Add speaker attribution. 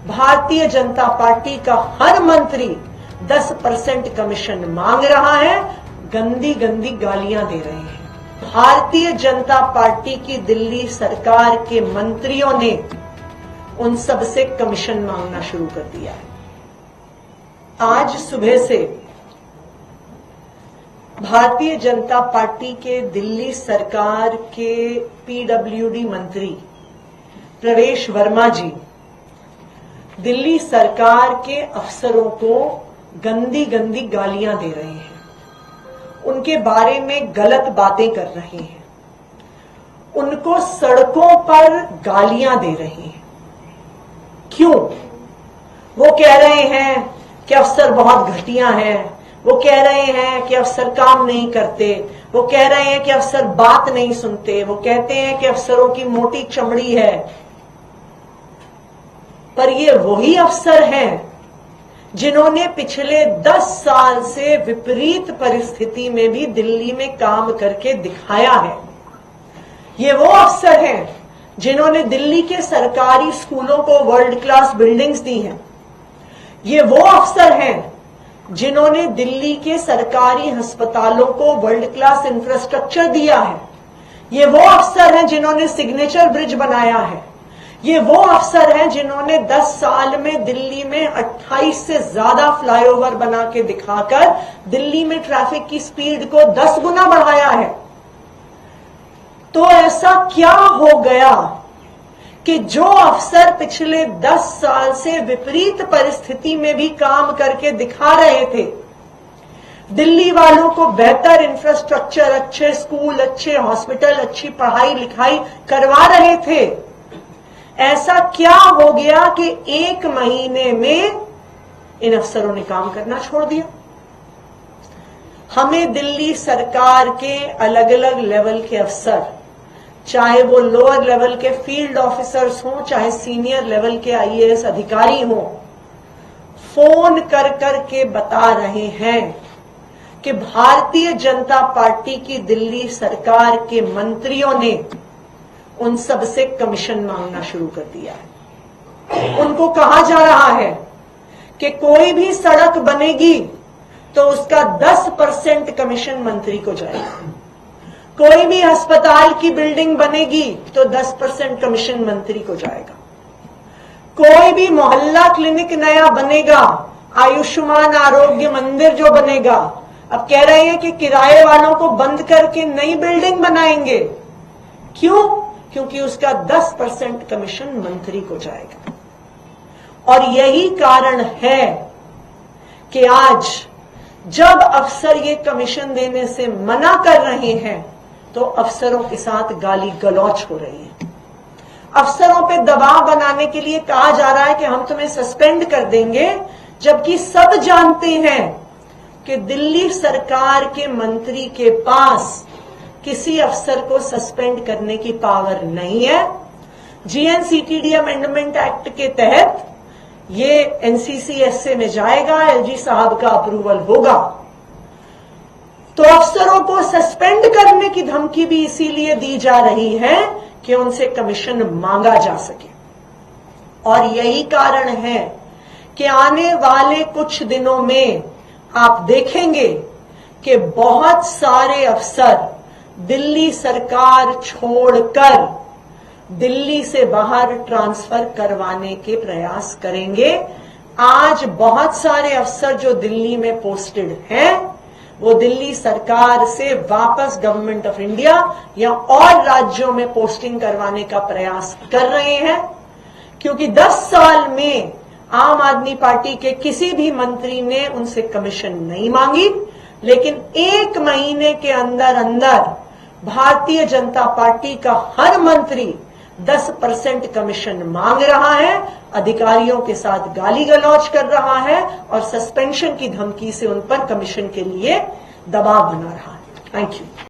Speaker 1: Bharatiya Janata party का हर मंत्री 10% commission मांग रहा है, गंदी गंदी गालियां दे रहे हैं। भारतीय जनता पार्टी की दिल्ली सरकार के मंत्रियों ने उन सब से कमीशन मांगना शुरू कर दिया है। आज सुबह से भारतीय जनता पार्टी के दिल्ली सरकार के पीडब्ल्यूडी मंत्री प्रवेश वर्मा जी दिल्ली सरकार के अफसरों को गंदी गंदी गालियां दे रहे हैं, उनके बारे में गलत बातें कर रहे हैं, उनको सड़कों पर गालियां दे रहे हैं। क्यों? वो कह रहे हैं कि अफसर बहुत घटिया हैं, वो कह रहे हैं कि अफसर काम नहीं करते, वो कह रहे हैं कि अफसर बात नहीं सुनते, वो कहते हैं कि अफसरों की मोटी चमड़ी है। पर ये वही अफसर हैं जिन्होंने पिछले 10 साल से विपरीत परिस्थिति में भी दिल्ली में काम करके दिखाया है। ये वो अफसर हैं जिन्होंने दिल्ली के सरकारी स्कूलों को वर्ल्ड क्लास बिल्डिंग्स दी हैं। ये वो अफसर हैं जिन्होंने दिल्ली के सरकारी अस्पतालों को वर्ल्ड क्लास इंफ्रास्ट्रक्चर दिया है। ये वो अफसर हैं जिन्होंने सिग्नेचर ब्रिज बनाया है। ये वो अफसर हैं जिन्होंने 10 साल में दिल्ली में 28 से ज्यादा फ्लाईओवर बना के दिखाकर दिल्ली में ट्रैफिक की स्पीड को 10 गुना बढ़ाया है। तो ऐसा क्या हो गया कि जो अफसर पिछले 10 साल से विपरीत परिस्थिति में भी काम करके दिखा रहे थे, दिल्ली वालों को बेहतर इंफ्रास्ट्रक्चर, अच्छे स्कूल, अच्छे हॉस्पिटल, अच्छी पढ़ाई लिखाई करवा रहे थे, ऐसा क्या हो गया कि 1 महीने में इन अफसरों ने काम करना छोड़ दिया? हमें दिल्ली सरकार के अलग अलग लेवल के अफसर, चाहे वो लोअर लेवल के फील्ड ऑफिसर्स हों, चाहे सीनियर लेवल के आईएएस अधिकारी हों, फोन कर कर के बता रहे हैं कि भारतीय जनता पार्टी की दिल्ली सरकार के मंत्रियों ने उन सब से कमीशन मांगना शुरू कर दिया है। उनको कहा जा रहा है कि कोई भी सड़क बनेगी तो उसका 10% कमीशन मंत्री को जाएगा। कोई भी अस्पताल की बिल्डिंग बनेगी तो 10% कमीशन मंत्री को जाएगा। कोई भी मोहल्ला क्लिनिक नया बनेगा, आयुष्मान आरोग्य मंदिर जो बनेगा, अब कह रहे हैं कि किराए वालों को बंद करके नई बिल्डिंग बनाएंगे। क्यों? क्योंकि उसका 10% कमीशन मंत्री को जाएगा। और यही कारण है कि आज जब अफसर ये कमीशन देने से मना कर रहे हैं तो अफसरों के साथ गाली गलौच हो रही है। अफसरों पे दबाव बनाने के लिए कहा जा रहा है कि हम तुम्हें सस्पेंड कर देंगे, जबकि सब जानते हैं कि दिल्ली सरकार के मंत्री के पास किसी अफसर को सस्पेंड करने की पावर नहीं है। जीएनसीटीडी अमेंडमेंट एक्ट के तहत ये एनसीसीएसए में जाएगा, एलजी साहब का अप्रूवल होगा। तो अफसरों को सस्पेंड करने की धमकी भी इसीलिए दी जा रही है कि उनसे कमीशन मांगा जा सके। और यही कारण है कि आने वाले कुछ दिनों में आप देखेंगे कि बहुत सारे अफसर दिल्ली सरकार छोड़कर दिल्ली से बाहर ट्रांसफर करवाने के प्रयास करेंगे। आज बहुत सारे अफसर जो दिल्ली में पोस्टेड हैं वो दिल्ली सरकार से वापस गवर्नमेंट ऑफ इंडिया या और राज्यों में पोस्टिंग करवाने का प्रयास कर रहे हैं, क्योंकि 10 साल में आम आदमी पार्टी के किसी भी मंत्री ने उनसे कमीशन नहीं मांगी। लेकिन 1 महीने के अंदर अंदर भारतीय जनता पार्टी का हर मंत्री 10% कमीशन मांग रहा है, अधिकारियों के साथ गाली गलौज कर रहा है और सस्पेंशन की धमकी से उन पर कमीशन के लिए दबाव बना रहा है। Thank you.